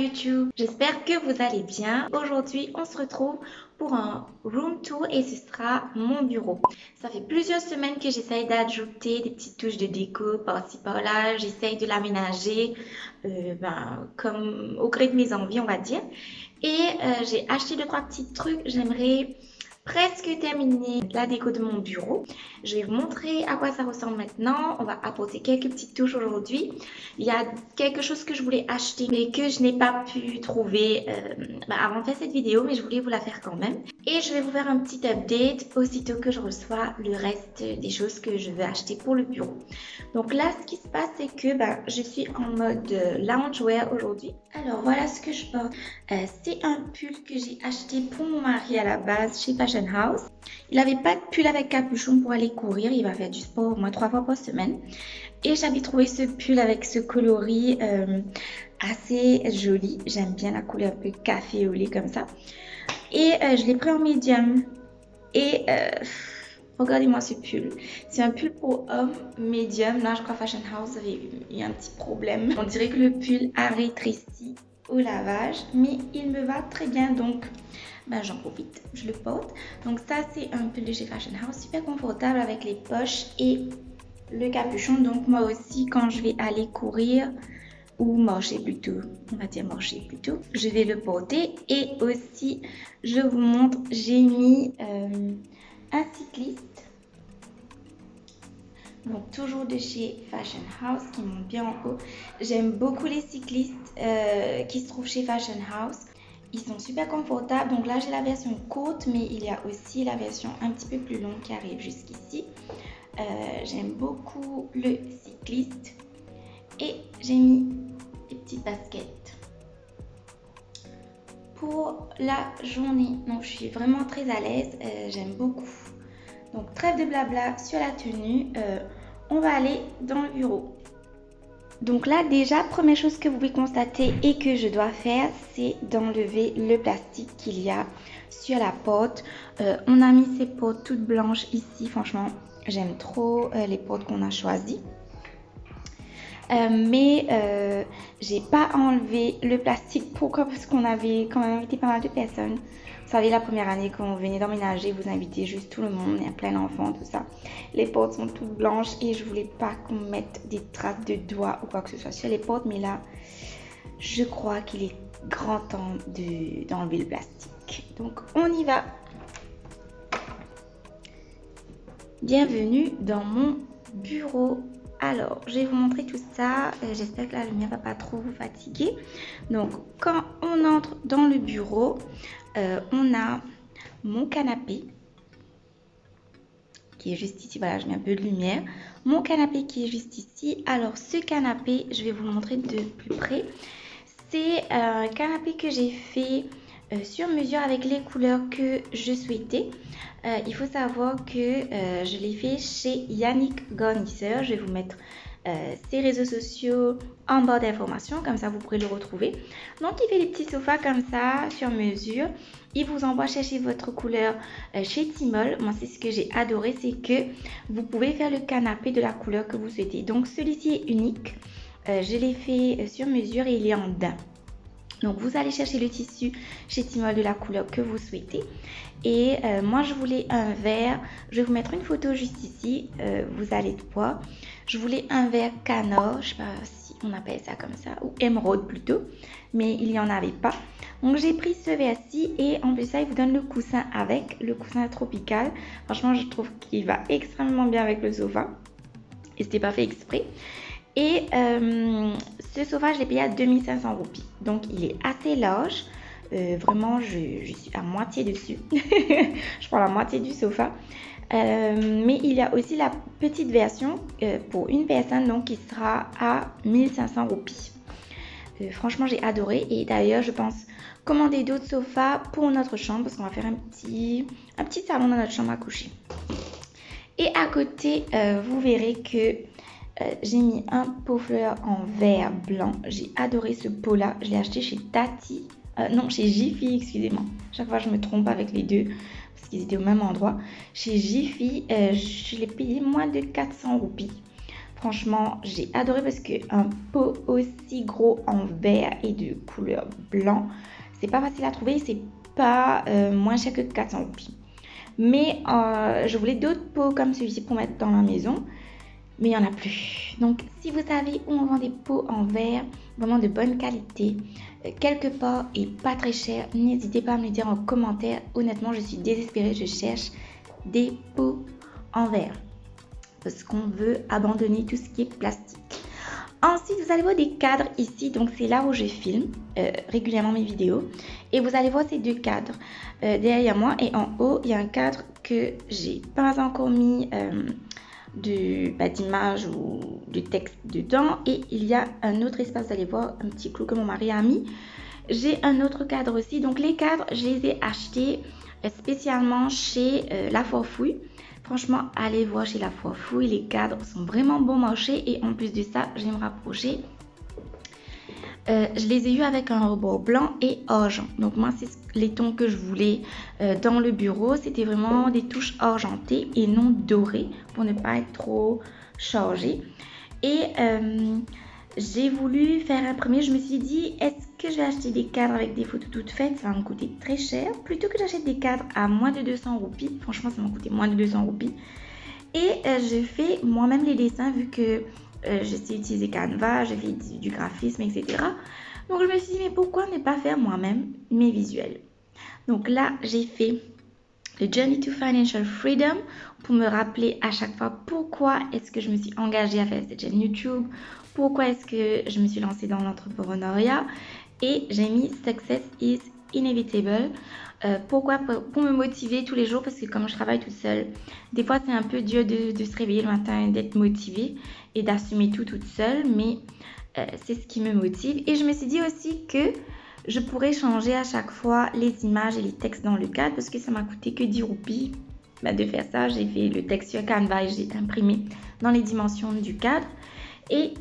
YouTube, j'espère que vous allez bien. Aujourd'hui, on se retrouve pour un room tour et ce sera mon bureau. Ça fait plusieurs semaines que j'essaye d'ajouter des petites touches de déco par-ci par-là. J'essaye de l'aménager comme au gré de mes envies, on va dire. Et j'ai acheté deux, trois petits trucs. J'aimerais presque terminer la déco de mon bureau. Je vais vous montrer à quoi ça ressemble maintenant. On va apporter quelques petites touches aujourd'hui. Il y a quelque chose que je voulais acheter mais que je n'ai pas pu trouver avant de faire cette vidéo, mais je voulais vous la faire quand même. Et je vais vous faire un petit update aussitôt que je reçois le reste des choses que je veux acheter pour le bureau. Donc là, ce qui se passe, c'est que je suis en mode loungewear aujourd'hui. Alors voilà ce que je porte. C'est un pull que j'ai acheté pour mon mari à la base chez Fashion House. Il n'avait pas de pull avec capuchon pour aller courir. Il va faire du sport au moins 3 fois par semaine. Et j'avais trouvé ce pull avec ce coloris assez joli. J'aime bien la couleur un peu café au lait comme ça. Et je l'ai pris en médium. Et regardez-moi ce pull. C'est un pull pour homme médium. Là, je crois Fashion House avait eu un petit problème. On dirait que le pull a rétréci au lavage. Mais il me va très bien. Donc, j'en profite. Je le porte. Donc ça, c'est un pull de chez Fashion House. Super confortable avec les poches et le capuchon. Donc moi aussi, quand je vais aller courir ou marcher plutôt, on va dire marcher plutôt, je vais le porter. Et aussi, je vous montre, j'ai mis un cycliste. Donc toujours de chez Fashion House qui monte bien en haut. J'aime beaucoup les cyclistes qui se trouvent chez Fashion House. Ils sont super confortables. Donc là, j'ai la version courte, mais il y a aussi la version un petit peu plus longue qui arrive jusqu'ici. J'aime beaucoup le cycliste. Et j'ai mis des petites baskets pour la journée. Donc, je suis vraiment très à l'aise. J'aime beaucoup. Donc, trêve de blabla sur la tenue. On va aller dans le bureau. Donc là, déjà, première chose que vous pouvez constater et que je dois faire, c'est d'enlever le plastique qu'il y a sur la porte. On a mis ces portes toutes blanches ici. Franchement, j'aime trop les portes qu'on a choisies. Mais j'ai pas enlevé le plastique. Pourquoi? Parce qu'on avait quand même invité pas mal de personnes. Vous savez, la première année quand vous venez d'emménager, vous invitez juste tout le monde, il y a plein d'enfants, tout ça. Les portes sont toutes blanches et je voulais pas qu'on mette des traces de doigts ou quoi que ce soit sur les portes. Mais là, je crois qu'il est grand temps d'enlever le plastique. Donc, on y va. Bienvenue dans mon bureau. Alors, je vais vous montrer tout ça. J'espère que la lumière ne va pas trop vous fatiguer. Donc, quand on entre dans le bureau, on a mon canapé qui est juste ici. Voilà, je mets un peu de lumière. Mon canapé qui est juste ici. Alors, ce canapé, je vais vous le montrer de plus près. C'est un canapé que j'ai fait sur mesure avec les couleurs que je souhaitais. Il faut savoir que je l'ai fait chez Yannick Garnisseur. Je vais vous mettre ses réseaux sociaux en barre d'informations, comme ça vous pourrez le retrouver. Donc il fait des petits sofas comme ça sur mesure. Il vous envoie chercher votre couleur chez Tmall. Moi, c'est ce que j'ai adoré, c'est que vous pouvez faire le canapé de la couleur que vous souhaitez. Donc celui-ci est unique. Je l'ai fait sur mesure et il est en daim. Donc vous allez chercher le tissu chez Tmall de la couleur que vous souhaitez. Et moi je voulais un vert. Je vais vous mettre une photo juste ici. Vous allez voir. Je voulais un vert canard. Je ne sais pas si on appelle ça comme ça. Ou émeraude plutôt. Mais il n'y en avait pas. Donc j'ai pris ce vert-ci. Et en plus ça, il vous donne le coussin avec. Le coussin tropical. Franchement, je trouve qu'il va extrêmement bien avec le sofa. Et c'était pas fait exprès. Et ce sofa, je l'ai payé à 2500 roupies. Donc, il est assez large. Vraiment, je suis à moitié dessus. Je prends la moitié du sofa. Mais il y a aussi la petite version pour une personne donc, qui sera à 1500 roupies. Franchement, j'ai adoré. Et d'ailleurs, je pense commander d'autres sofas pour notre chambre. Parce qu'on va faire un petit salon dans notre chambre à coucher. Et à côté, vous verrez que j'ai mis un pot-fleur en vert blanc. J'ai adoré ce pot-là. Je l'ai acheté chez Tati. Chez Jiffy, excusez-moi. Chaque fois, je me trompe avec les deux parce qu'ils étaient au même endroit. Chez Jiffy, je l'ai payé moins de 400 roupies. Franchement, j'ai adoré parce qu'un pot aussi gros en vert et de couleur blanc, c'est pas facile à trouver, c'est pas moins cher que 400 roupies. Mais je voulais d'autres pots comme celui-ci pour mettre dans la maison, mais il n'y en a plus. Donc, si vous savez où on vend des pots en verre, vraiment de bonne qualité, quelque part et pas très cher, n'hésitez pas à me le dire en commentaire. Honnêtement, je suis désespérée, je cherche des pots en verre parce qu'on veut abandonner tout ce qui est plastique. Ensuite, vous allez voir des cadres ici. Donc, c'est là où je filme régulièrement mes vidéos. Et vous allez voir ces deux cadres derrière moi. Et en haut, il y a un cadre que j'ai pas encore mis d'image ou de texte dedans. Et il y a un autre espace, vous allez voir, un petit clou que mon mari a mis. J'ai un autre cadre aussi. Donc, les cadres, je les ai achetés spécialement chez La Forfouille. Franchement, allez voir chez La Forfouille, les cadres sont vraiment bon marché et en plus de ça, je vais me rapprocher. Je les ai eu avec un rebord blanc et argent. Donc moi, c'est les tons que je voulais dans le bureau. C'était vraiment des touches argentées et non dorées pour ne pas être trop chargé. Et j'ai voulu faire imprimer. Je me suis dit, est-ce que je vais acheter des cadres avec des photos toutes faites? Ça va me coûter très cher. Plutôt que j'achète des cadres à moins de 200 roupies. Franchement, ça m'a coûté moins de 200 roupies. Et je fais moi-même les dessins vu que je sais utiliser Canva, je fais du graphisme, etc. Donc, je me suis dit, mais pourquoi ne pas faire moi-même mes visuels? Donc là, j'ai fait le Journey to Financial Freedom pour me rappeler à chaque fois pourquoi est-ce que je me suis engagée à faire cette chaîne YouTube, pourquoi est-ce que je me suis lancée dans l'entrepreneuriat et j'ai mis Success is Inevitable. Pourquoi? Pour me motiver tous les jours parce que comme je travaille toute seule, des fois c'est un peu dur de se réveiller le matin et d'être motivée et d'assumer tout toute seule, mais c'est ce qui me motive. Et je me suis dit aussi que je pourrais changer à chaque fois les images et les textes dans le cadre parce que ça m'a coûté que 10 roupies de faire ça. J'ai fait le texte sur Canva et j'ai imprimé dans les dimensions du cadre. Et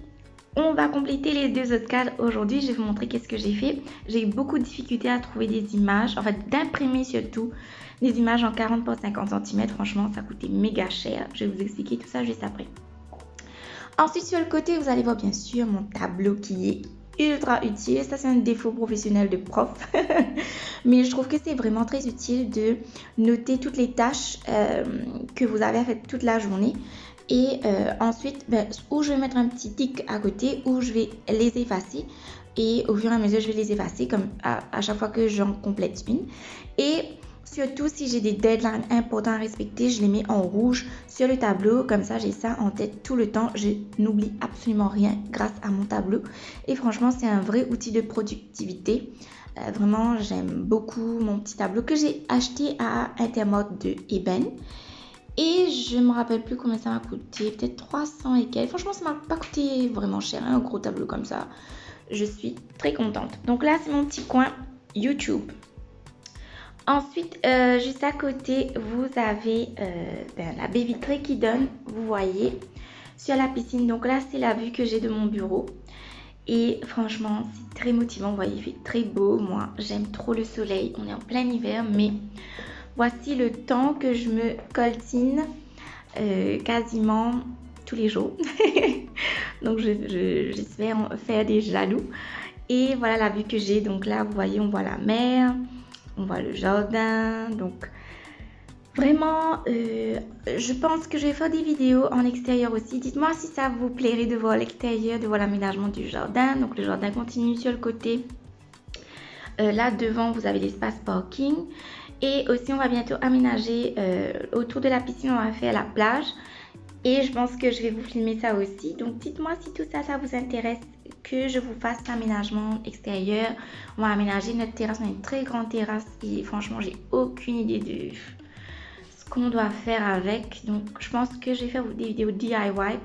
on va compléter les deux autres cadres aujourd'hui. Je vais vous montrer qu'est-ce que j'ai fait. J'ai eu beaucoup de difficultés à trouver des images, en fait d'imprimer surtout des images en 40 par 50 cm. Franchement, ça coûtait méga cher. Je vais vous expliquer tout ça juste après. Ensuite, sur le côté, vous allez voir bien sûr mon tableau qui est ultra utile. Ça, c'est un défaut professionnel de prof. Mais je trouve que c'est vraiment très utile de noter toutes les tâches que vous avez faites toute la journée. Et ensuite, où je vais mettre un petit tic à côté, où je vais les effacer. Et au fur et à mesure, je vais les effacer comme à chaque fois que j'en complète une. Et surtout, si j'ai des deadlines importants à respecter, je les mets en rouge sur le tableau. Comme ça, j'ai ça en tête tout le temps. Je n'oublie absolument rien grâce à mon tableau. Et franchement, c'est un vrai outil de productivité. Vraiment, j'aime beaucoup mon petit tableau que j'ai acheté à Intermode de Eben. Et je ne me rappelle plus combien ça m'a coûté. Peut-être 300 et quelques. Franchement, ça ne m'a pas coûté vraiment cher. Un gros tableau comme ça. Je suis très contente. Donc là, c'est mon petit coin YouTube. Ensuite, juste à côté, vous avez la baie vitrée qui donne, vous voyez, sur la piscine. Donc là, c'est la vue que j'ai de mon bureau. Et franchement, c'est très motivant. Vous voyez, il fait très beau. Moi, j'aime trop le soleil. On est en plein hiver, mais voici le temps que je me coltine quasiment tous les jours. Donc, j'espère faire des jaloux. Et voilà la vue que j'ai. Donc là, vous voyez, on voit la mer. On voit le jardin, donc vraiment, je pense que je vais faire des vidéos en extérieur aussi. Dites-moi si ça vous plairait de voir l'extérieur, de voir l'aménagement du jardin. Donc le jardin continue sur le côté. Là devant, vous avez l'espace parking. Et aussi, on va bientôt aménager autour de la piscine, on va faire la plage. Et je pense que je vais vous filmer ça aussi. Donc dites-moi si tout ça, ça vous intéresse que je vous fasse l'aménagement extérieur. On va aménager notre terrasse. On a une très grande terrasse et franchement, j'ai aucune idée de ce qu'on doit faire avec. Donc je pense que je vais faire des vidéos DIY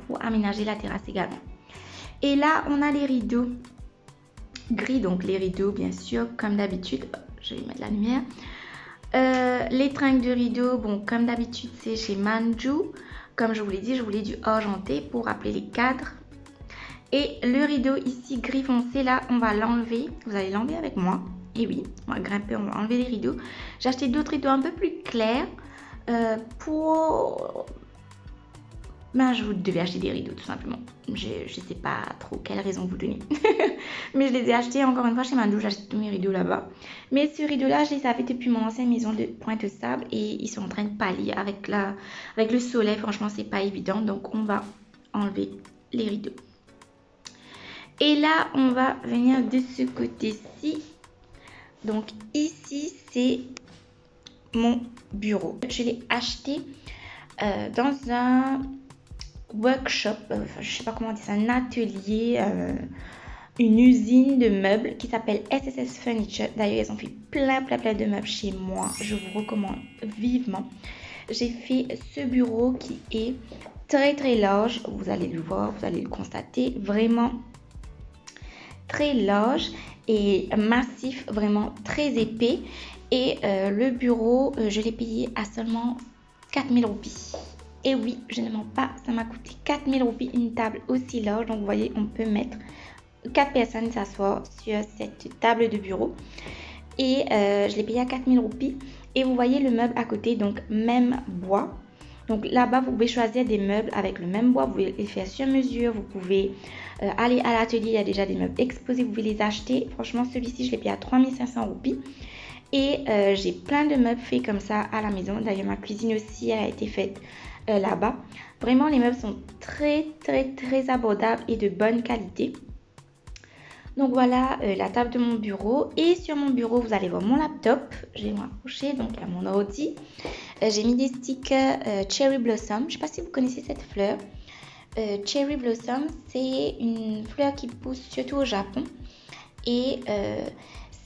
pour aménager la terrasse également. Et là, on a les rideaux gris. Donc les rideaux, bien sûr, comme d'habitude. Je vais mettre la lumière. Les tringles de rideaux, bon, comme d'habitude, c'est chez Manju. Comme je vous l'ai dit, je voulais du argenté pour rappeler les cadres. Et le rideau ici gris foncé, là, on va l'enlever. Vous allez l'enlever avec moi. Et oui, on va grimper, on va enlever les rideaux. J'ai acheté d'autres rideaux un peu plus clairs pour Ben, je vous devais acheter des rideaux tout simplement. Je sais pas trop quelle raison vous donner. Mais je les ai achetés encore une fois chez Mandou. J'ai acheté tous mes rideaux là-bas. Mais ce rideau-là, je les avais depuis mon ancienne maison de Pointe-Sable et ils sont en train de pâlir avec le soleil. Franchement, c'est pas évident. Donc, on va enlever les rideaux. Et là, on va venir de ce côté-ci. Donc, ici, c'est mon bureau. Je l'ai acheté dans un workshop, je sais pas comment dire ça, un atelier, une usine de meubles qui s'appelle SSS Furniture. D'ailleurs, ils ont fait plein de meubles chez moi. Je vous recommande vivement. J'ai fait ce bureau qui est très large. Vous allez le voir, vous allez le constater. Vraiment très large et massif, vraiment très épais. Et le bureau, je l'ai payé à seulement 4000 roupies. Et oui, je ne mens pas, ça m'a coûté 4000 roupies une table aussi large. Donc, vous voyez, on peut mettre 4 personnes s'asseoir sur cette table de bureau. Et je l'ai payé à 4000 roupies. Et vous voyez le meuble à côté, donc même bois. Donc là-bas, vous pouvez choisir des meubles avec le même bois. Vous pouvez les faire sur mesure. Vous pouvez aller à l'atelier. Il y a déjà des meubles exposés. Vous pouvez les acheter. Franchement, celui-ci, je l'ai payé à 3500 roupies. Et j'ai plein de meubles faits comme ça à la maison. D'ailleurs, ma cuisine aussi, elle a été faite là-bas. Vraiment, les meubles sont très abordables et de bonne qualité. Donc voilà la table de mon bureau. Et sur mon bureau, vous allez voir mon laptop. Je vais me rapprocher, donc à mon ordi. J'ai mis des stickers Cherry Blossom. Je ne sais pas si vous connaissez cette fleur. Cherry Blossom, c'est une fleur qui pousse surtout au Japon. Et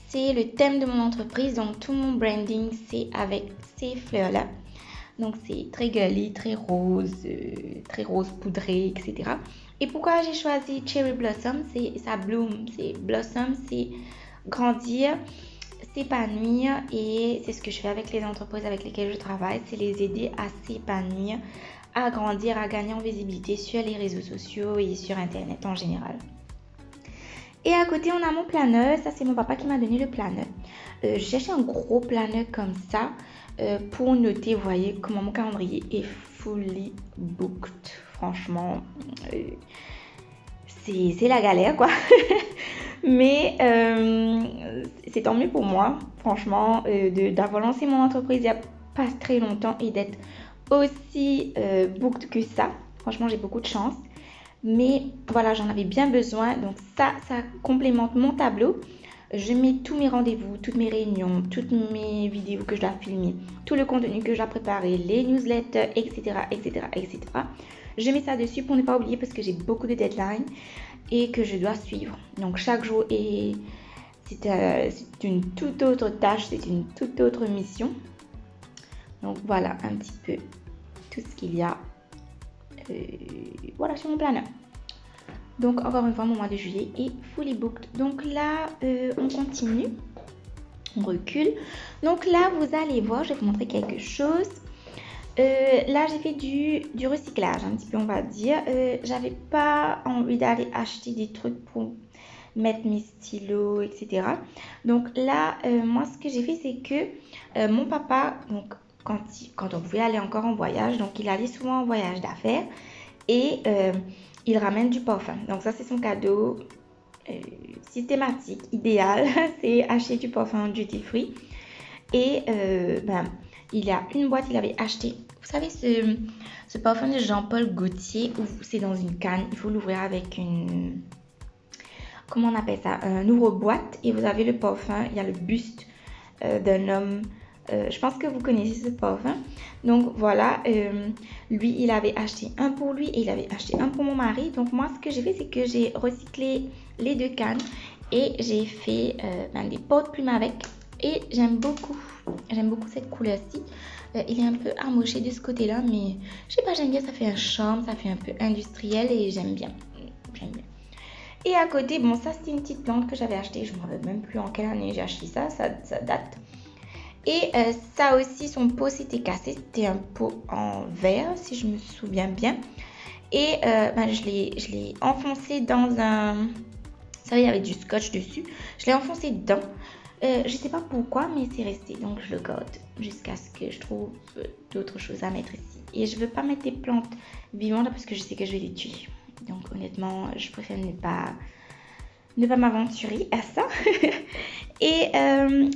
c'est le thème de mon entreprise. Donc tout mon branding, c'est avec ces fleurs-là. Donc c'est très girly, très rose poudré, etc. Et pourquoi j'ai choisi Cherry Blossom? C'est ça bloom, c'est blossom, c'est grandir, s'épanouir. Et c'est ce que je fais avec les entreprises avec lesquelles je travaille, c'est les aider à s'épanouir, à grandir, à gagner en visibilité sur les réseaux sociaux et sur Internet en général. Et à côté, on a mon planeur. Ça, c'est mon papa qui m'a donné le planeur. J'ai cherché un gros planeur comme ça pour noter. Vous voyez comment mon calendrier est fully booked. Franchement, c'est la galère, quoi. Mais c'est tant mieux pour moi, franchement, d'avoir lancé mon entreprise il n'y a pas très longtemps et d'être aussi booked que ça. Franchement, j'ai beaucoup de chance. Mais voilà, j'en avais bien besoin. Donc ça complémente mon tableau. Je mets tous mes rendez-vous, toutes mes réunions, toutes mes vidéos que je dois filmer, tout le contenu que je dois préparer, les newsletters, etc. Je mets ça dessus pour ne pas oublier parce que j'ai beaucoup de deadlines et que je dois suivre. Donc chaque jour, c'est une toute autre tâche, c'est une toute autre mission. Donc voilà un petit peu tout ce qu'il y a. Voilà sur mon planeur. Donc encore une fois, mon mois de juillet est fully booked. Donc là, on continue. On recule. Donc là, vous allez voir, je vais vous montrer quelque chose. Là, j'ai fait du recyclage, un petit peu, on va dire. J'avais pas envie d'aller acheter des trucs pour mettre mes stylos, etc. Donc là, moi, ce que j'ai fait, c'est que mon papa, donc, quand on pouvait aller encore en voyage, donc il allait souvent en voyage d'affaires et il ramène du parfum. Donc ça, c'est son cadeau systématique, idéal, c'est acheter du parfum duty free. Et il y a une boîte, il avait acheté, vous savez, ce parfum de Jean-Paul Gaultier où c'est dans une canne, il faut l'ouvrir avec une, comment on appelle ça, un ouvre-boîte et vous avez le parfum, il y a le buste d'un homme. Je pense que vous connaissez ce parfum. Donc voilà, lui, il avait acheté un pour lui et il avait acheté un pour mon mari. Donc moi, ce que j'ai fait, c'est que j'ai recyclé les deux cannes et j'ai fait des porte-plumes avec. Et j'aime beaucoup cette couleur-ci. Il est un peu amoché de ce côté-là, mais je sais pas, j'aime bien, ça fait un charme, ça fait un peu industriel et j'aime bien. Et à côté, bon, ça c'était une petite plante que j'avais achetée. Je ne me rappelle même plus en quelle année j'ai acheté ça date. Et ça aussi, son pot s'était cassé. C'était un pot en verre, si je me souviens bien. Et je l'ai enfoncé dans un... Ça, il y avait du scotch dessus. Je l'ai enfoncé dedans. Je sais pas pourquoi, mais c'est resté. Donc je le garde jusqu'à ce que je trouve d'autres choses à mettre ici. Et je veux pas mettre des plantes vivantes là parce que je sais que je vais les tuer. Donc honnêtement, je préfère ne pas m'aventurer à ça. Et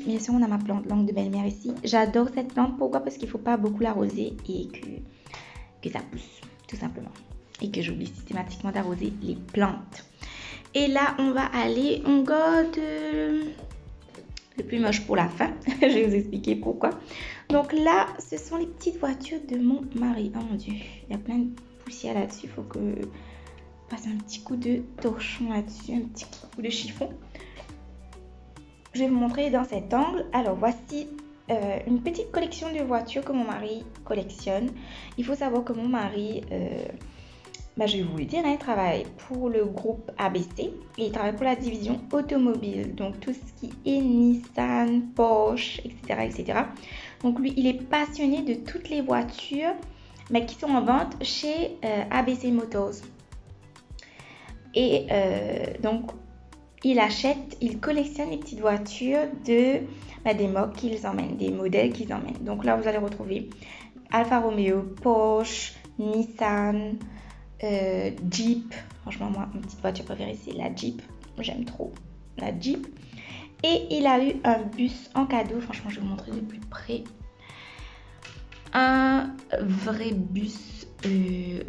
bien sûr, on a ma plante langue de belle-mère ici. J'adore cette plante. Pourquoi? Parce qu'il faut pas beaucoup l'arroser et que ça pousse, tout simplement. Et que j'oublie systématiquement d'arroser les plantes. Et là, on garde le plus moche pour la fin. Je vais vous expliquer pourquoi. Donc là, ce sont les petites voitures de mon mari. Oh mon Dieu, il y a plein de poussière là-dessus. Il faut que je passe un petit coup de torchon là-dessus, un petit coup de chiffon. Je vais vous montrer dans cet angle. Alors, voici une petite collection de voitures que mon mari collectionne. Il faut savoir que mon mari... je vais vous le dire, il travaille pour le groupe ABC et il travaille pour la division automobile, donc tout ce qui est Nissan, Porsche, etc. etc. Donc lui, il est passionné de toutes les voitures qui sont en vente chez ABC Motors. Et donc, il collectionne les petites voitures des marques qu'ils emmènent, des modèles qu'ils emmènent. Donc là, vous allez retrouver Alfa Romeo, Porsche, Nissan... Jeep, franchement moi ma petite voiture préférée c'est la Jeep, j'aime trop la Jeep. Et il a eu un bus en cadeau, franchement je vais vous montrer de plus près, un vrai bus,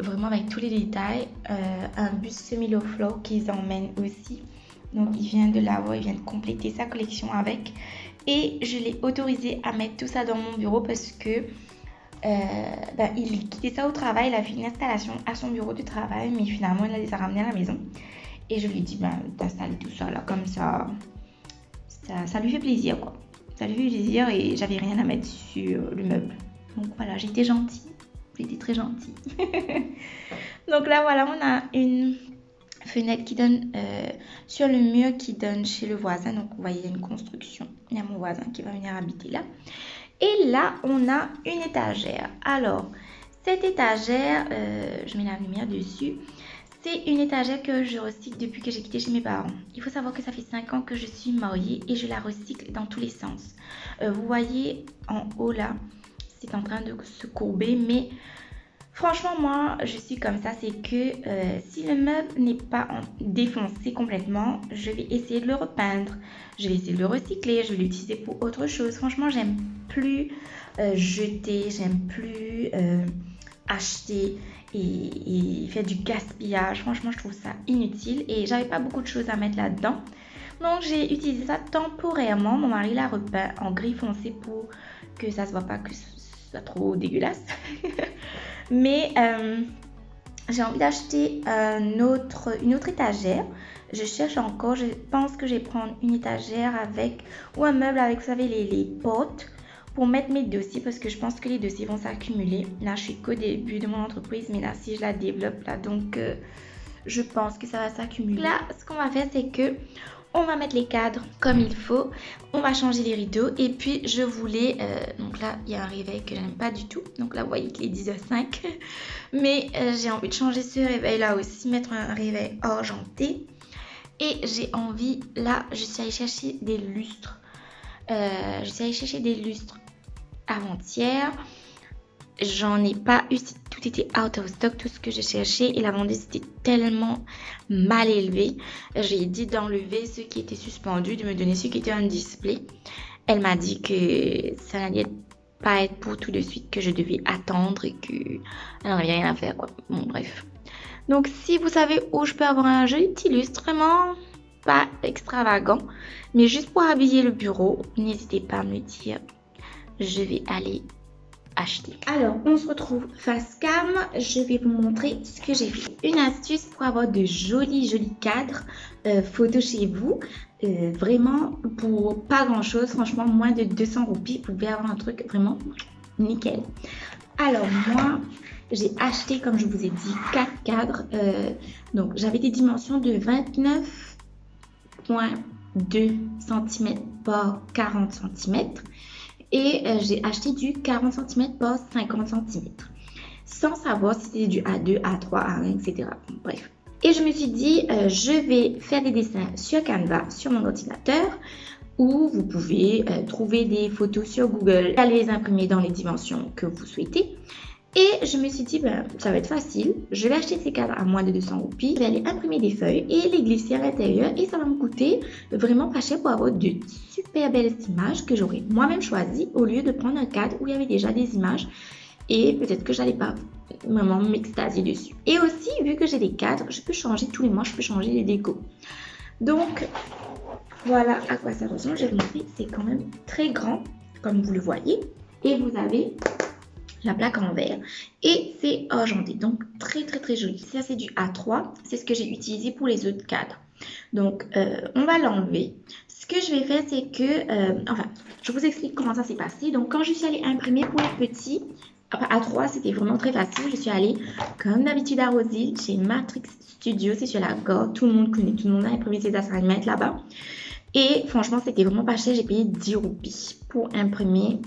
vraiment avec tous les détails, un bus semi-low floor qu'ils emmènent aussi. Donc il vient de l'avoir, il vient de compléter sa collection avec, et je l'ai autorisé à mettre tout ça dans mon bureau parce que il quittait ça au travail, il a fait une installation à son bureau de travail, mais finalement il les a ramenés à la maison. Et je lui ai dit d'installer tout ça là, comme ça lui fait plaisir quoi. Ça lui fait plaisir et j'avais rien à mettre sur le meuble. Donc voilà, j'étais gentille, j'étais très gentille. Donc là voilà, on a une fenêtre qui donne sur le mur qui donne chez le voisin. Donc vous voyez, il y a une construction, il y a mon voisin qui va venir habiter là. Et là, on a une étagère. Alors, cette étagère, je mets la lumière dessus. C'est une étagère que je recycle depuis que j'ai quitté chez mes parents. Il faut savoir que ça fait 5 ans que je suis mariée et je la recycle dans tous les sens. Vous voyez en haut là, c'est en train de se courber, mais franchement, moi, je suis comme ça. C'est que si le meuble n'est pas défoncé complètement, je vais essayer de le repeindre. Je vais essayer de le recycler. Je vais l'utiliser pour autre chose. Franchement, j'aime plus jeter. J'aime plus acheter et faire du gaspillage. Franchement, je trouve ça inutile. Et j'avais pas beaucoup de choses à mettre là-dedans. Donc, j'ai utilisé ça temporairement. Mon mari l'a repeint en gris foncé pour que ça se voit pas que ce soit trop dégueulasse. Mais j'ai envie d'acheter une autre étagère. Je cherche encore. Je pense que je vais prendre une étagère ou un meuble avec, vous savez, les portes pour mettre mes dossiers parce que je pense que les dossiers vont s'accumuler. Là, je suis qu'au début de mon entreprise, mais là, si je la développe, là, donc je pense que ça va s'accumuler. Là, ce qu'on va faire, c'est que on va mettre les cadres comme il faut. On va changer les rideaux. Et puis, je voulais... donc là, il y a un réveil que j'aime pas du tout. Donc là, vous voyez qu'il est 10h05. Mais j'ai envie de changer ce réveil-là aussi. Mettre un réveil argenté. Et j'ai envie... Là, je suis allée chercher des lustres. Avant-hier. J'en ai pas eu, tout était out of stock, tout ce que j'ai cherché, et la vendeuse était tellement mal élevée. J'ai dit d'enlever ceux qui étaient suspendus, de me donner ceux qui étaient en display. Elle m'a dit que ça n'allait pas être pour tout de suite, que je devais attendre et que elle n'avait rien à faire quoi. Bon bref. Donc si vous savez où je peux avoir un joli petit lustre, vraiment pas extravagant, mais juste pour habiller le bureau, n'hésitez pas à me le dire. Je vais aller acheter. Alors, on se retrouve face cam. Je vais vous montrer ce que j'ai fait. Une astuce pour avoir de jolis cadres photos chez vous. Vraiment, pour pas grand chose. Franchement, moins de 200 roupies. Vous pouvez avoir un truc vraiment nickel. Alors, moi, j'ai acheté, comme je vous ai dit, 4 cadres. Donc, j'avais des dimensions de 29,2 cm par 40 cm. Et j'ai acheté du 40 cm par 50 cm. Sans savoir si c'était du A2, A3, A1, etc. Bon, bref. Et je me suis dit, je vais faire des dessins sur Canva, sur mon ordinateur. ou vous pouvez trouver des photos sur Google, aller les imprimer dans les dimensions que vous souhaitez. Et je me suis dit, ben, ça va être facile. Je vais acheter ces cadres à moins de 200 roupies. Je vais aller imprimer des feuilles et les glisser à l'intérieur. Et ça va me coûter vraiment pas cher pour avoir de super belles images que j'aurais moi-même choisies au lieu de prendre un cadre où il y avait déjà des images. Et peut-être que j'allais pas vraiment m'extasier dessus. Et aussi, vu que j'ai des cadres, je peux changer tous les mois, je peux changer les décos. Donc, voilà à quoi ça ressemble. Je vais vous montrer, c'est quand même très grand, comme vous le voyez. Et vous avez la plaque en verre et c'est argenté, donc très très très joli. Ça c'est du A3, c'est ce que j'ai utilisé pour les autres cadres. Donc on va l'enlever. Ce que je vais faire, c'est que, enfin, je vous explique comment ça s'est passé. Donc quand je suis allée imprimer pour les petits, enfin, A3 c'était vraiment très facile. Je suis allée comme d'habitude à Rosil chez Matrix Studio, c'est sur la gare, tout le monde connaît, tout le monde a imprimé ses assignments là-bas. Et franchement, c'était vraiment pas cher. J'ai payé 10 roupies pour imprimer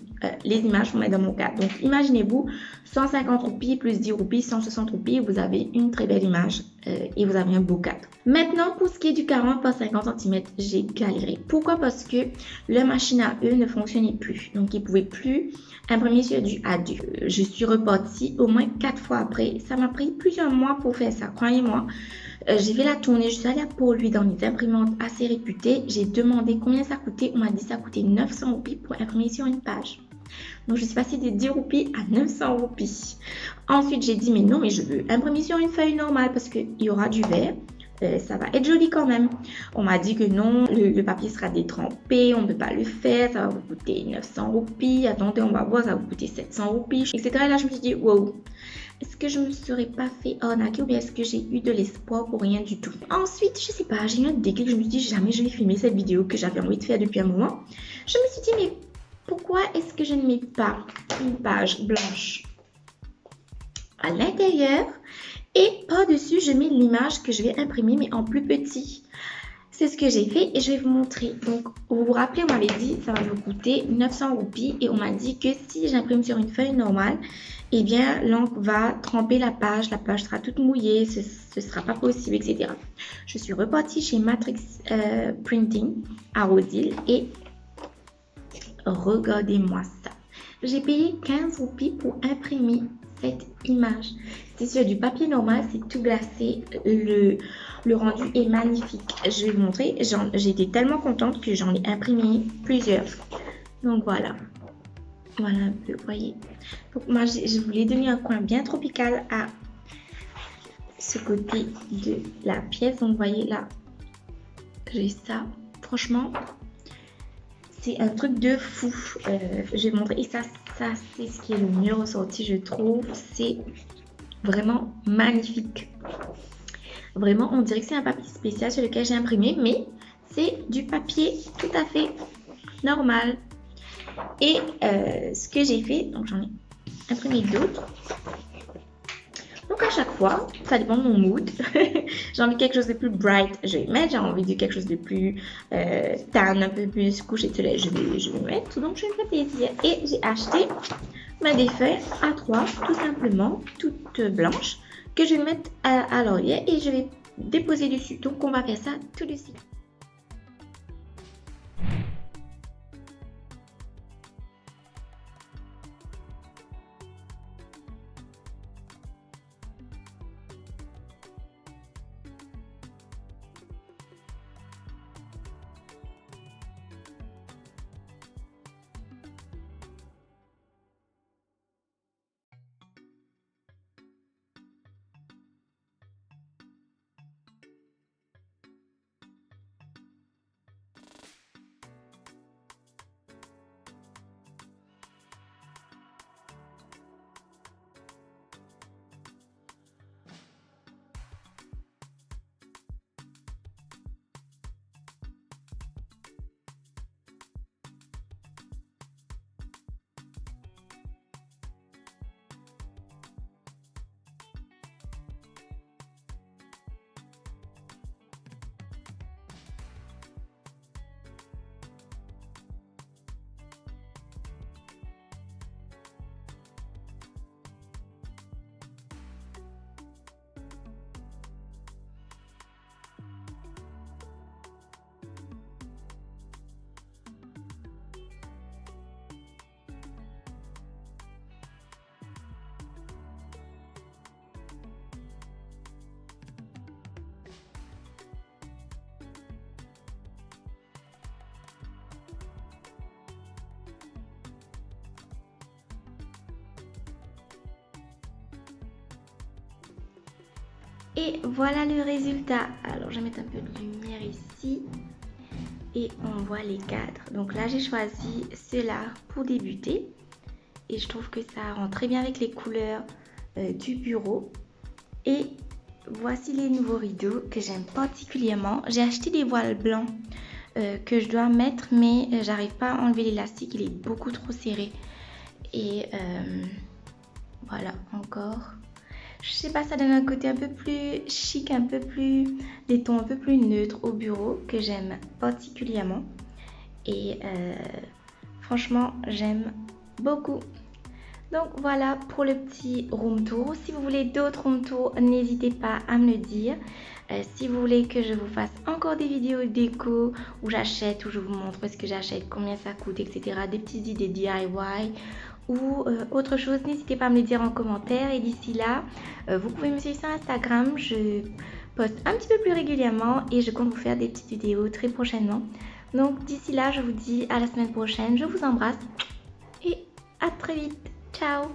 les images pour mettre dans mon cadre. Donc, imaginez-vous, 150 roupies plus 10 roupies, 160 roupies, vous avez une très belle image et vous avez un beau cadre. Maintenant, pour ce qui est du 40 par 50 cm, j'ai galéré. Pourquoi? Parce que la machine à eux ne fonctionnait plus. Donc, ils ne pouvaient plus imprimer sur du A2. Je suis repartie au moins 4 fois après. Ça m'a pris plusieurs mois pour faire ça, croyez-moi. J'ai fait la tournée, je suis allée à Pôle dans les imprimantes assez réputées. J'ai demandé combien ça coûtait. On m'a dit que ça coûtait 900 roupies pour imprimer sur une page. Donc, je suis passée de 10 roupies à 900 roupies. Ensuite, j'ai dit, mais non, mais je veux imprimer sur une feuille normale parce qu'il y aura du verre. Ça va être joli quand même. On m'a dit que non, le papier sera détrempé, on ne peut pas le faire, ça va vous coûter 900 roupies. Attendez, on va voir, ça va vous coûter 700 roupies, etc. Et là, je me suis dit, wow. Est-ce que je ne me serais pas fait arnaquer ou bien est-ce que j'ai eu de l'espoir pour rien du tout? Ensuite, je sais pas, j'ai eu un déclic. Je me suis dit, jamais je vais filmer cette vidéo que j'avais envie de faire depuis un moment. Je me suis dit, mais pourquoi est-ce que je ne mets pas une page blanche à l'intérieur et par-dessus, je mets l'image que je vais imprimer, mais en plus petit? C'est ce que j'ai fait et je vais vous montrer. Donc, vous vous rappelez, on m'avait dit ça va me coûter 900 roupies et on m'a dit que si j'imprime sur une feuille normale, eh bien, l'encre va tremper la page sera toute mouillée, ce ne sera pas possible, etc. Je suis repartie chez Matrix Printing à Rosil et regardez-moi ça. J'ai payé 15 roupies pour imprimer cette image. C'est sur du papier normal, c'est tout glacé. Le rendu est magnifique. Je vais vous montrer. J'ai été tellement contente que j'en ai imprimé plusieurs. Donc voilà. Voilà un peu, vous voyez. Donc moi, je voulais donner un coin bien tropical à ce côté de la pièce. Donc vous voyez là, j'ai ça. Franchement, c'est un truc de fou. Je vais vous montrer. Et ça c'est ce qui est le mieux ressorti, je trouve. C'est vraiment magnifique. Vraiment, on dirait que c'est un papier spécial sur lequel j'ai imprimé, mais c'est du papier tout à fait normal. Et ce que j'ai fait, donc j'en ai imprimé d'autres. Donc à chaque fois, ça dépend de mon mood. J'ai envie de quelque chose de plus bright, je vais mettre. J'ai envie de quelque chose de plus tan, un peu plus couché de soleil, je vais mettre. Donc je vais me faire plaisir. Et j'ai acheté des feuilles A3, tout simplement, toutes blanches, que je vais mettre à l'oreiller et je vais déposer dessus. Donc on va faire ça tout de suite. Et voilà le résultat. Alors, je vais mettre un peu de lumière ici. Et on voit les cadres. Donc là, j'ai choisi cela pour débuter. Et je trouve que ça rend très bien avec les couleurs du bureau. Et voici les nouveaux rideaux que j'aime particulièrement. J'ai acheté des voiles blancs que je dois mettre, mais j'arrive pas à enlever l'élastique. Il est beaucoup trop serré. Et voilà, encore. Je sais pas, ça donne un côté un peu plus chic, un peu plus... des tons un peu plus neutres au bureau que j'aime particulièrement. Et franchement, j'aime beaucoup. Donc voilà pour le petit room tour. Si vous voulez d'autres room tours, n'hésitez pas à me le dire. Si vous voulez que je vous fasse encore des vidéos déco où j'achète, où je vous montre ce que j'achète, combien ça coûte, etc. Des petites idées DIY ou autre chose, n'hésitez pas à me le dire en commentaire. Et d'ici là, vous pouvez me suivre sur Instagram. Je poste un petit peu plus régulièrement et je compte vous faire des petites vidéos très prochainement. Donc d'ici là, je vous dis à la semaine prochaine. Je vous embrasse et à très vite. Ciao!